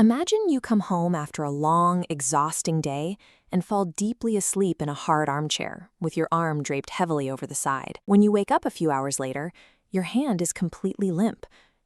Imagine you come home after a long, exhausting day and fall deeply asleep in a hard armchair, with your arm draped heavily over the side. When you wake up a few hours later, your hand is completely limp.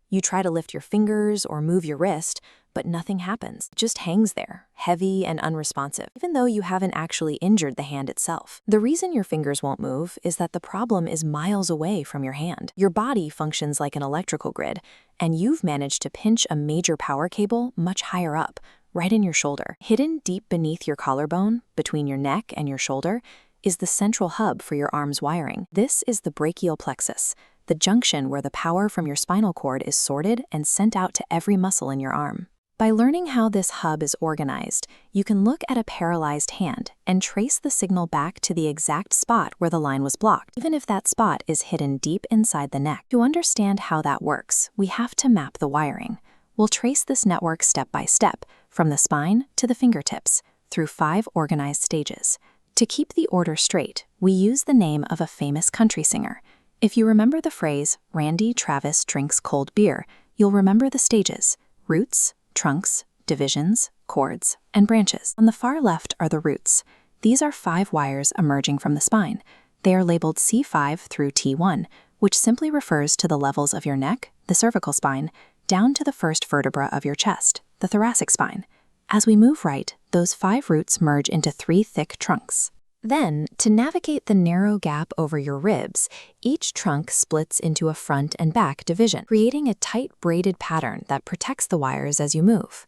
You try to lift your fingers or move your wrist, but nothing happens. It just hangs there, heavy and unresponsive, even though you haven't actually injured the hand itself. The reason your fingers won't move is that the problem is miles away from your hand. Your body functions like an electrical grid, and you've managed to pinch a major power cable much higher up, right in your shoulder. Hidden deep beneath your collarbone, between your neck and your shoulder, is the central hub for your arm's wiring. This is the brachial plexus, the junction where the power from your spinal cord is sorted and sent out to every muscle in your arm. By learning how this hub is organized, you can look at a paralyzed hand and trace the signal back to the exact spot where the line was blocked, even if that spot is hidden deep inside the neck. To understand how that works, we have to map the wiring. We'll trace this network step by step, from the spine to the fingertips, through 5 organized stages. To keep the order straight, we use the name of a famous country singer. If you remember the phrase, "Randy Travis drinks cold beer," you'll remember the stages: roots, trunks, divisions, cords, and branches. On the far left are the roots. These are 5 wires emerging from the spine. They are labeled C5 through T1, which simply refers to the levels of your neck, the cervical spine, down to the first vertebra of your chest, the thoracic spine. As we move right, those 5 roots merge into 3 thick trunks. Then, to navigate the narrow gap over your ribs, each trunk splits into a front and back division, creating a tight braided pattern that protects the wires as you move.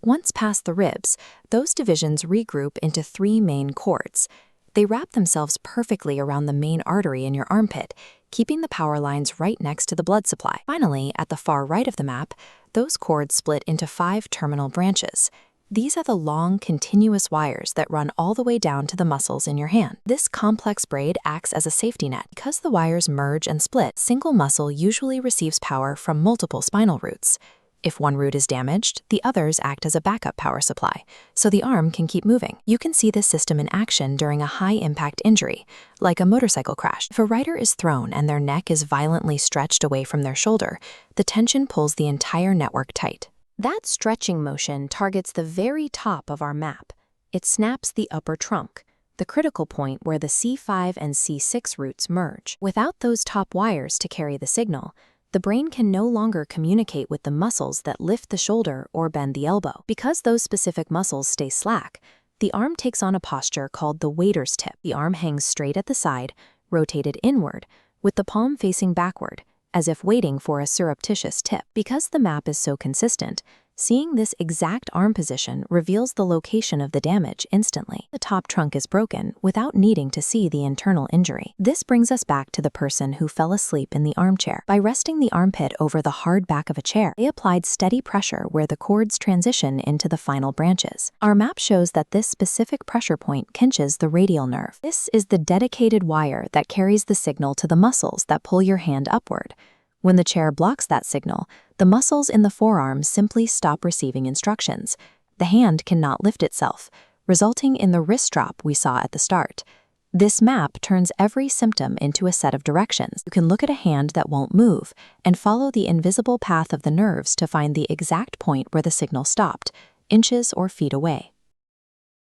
Once past the ribs, those divisions regroup into 3 main cords. They wrap themselves perfectly around the main artery in your armpit, keeping the power lines right next to the blood supply. Finally, at the far right of the map, those cords split into 5 terminal branches. These are the long, continuous wires that run all the way down to the muscles in your hand. This complex braid acts as a safety net. Because the wires merge and split, single muscle usually receives power from multiple spinal roots. If one root is damaged, the others act as a backup power supply, so the arm can keep moving. You can see this system in action during a high-impact injury, like a motorcycle crash. If a rider is thrown and their neck is violently stretched away from their shoulder, the tension pulls the entire network tight. That stretching motion targets the very top of our map. It snaps the upper trunk, the critical point where the C5 and C6 roots merge. Without those top wires to carry the signal, the brain can no longer communicate with the muscles that lift the shoulder or bend the elbow. Because those specific muscles stay slack, the arm takes on a posture called the waiter's tip. The arm hangs straight at the side, rotated inward, with the palm facing backward, as if waiting for a surreptitious tip. Because the map is so consistent, seeing this exact arm position reveals the location of the damage instantly. The top trunk is broken without needing to see the internal injury. This brings us back to the person who fell asleep in the armchair. By resting the armpit over the hard back of a chair, they applied steady pressure where the cords transition into the final branches. Our map shows that this specific pressure point cinches the radial nerve. This is the dedicated wire that carries the signal to the muscles that pull your hand upward. When the chair blocks that signal, the muscles in the forearm simply stop receiving instructions. The hand cannot lift itself, resulting in the wrist drop we saw at the start. This map turns every symptom into a set of directions. You can look at a hand that won't move and follow the invisible path of the nerves to find the exact point where the signal stopped, inches or feet away.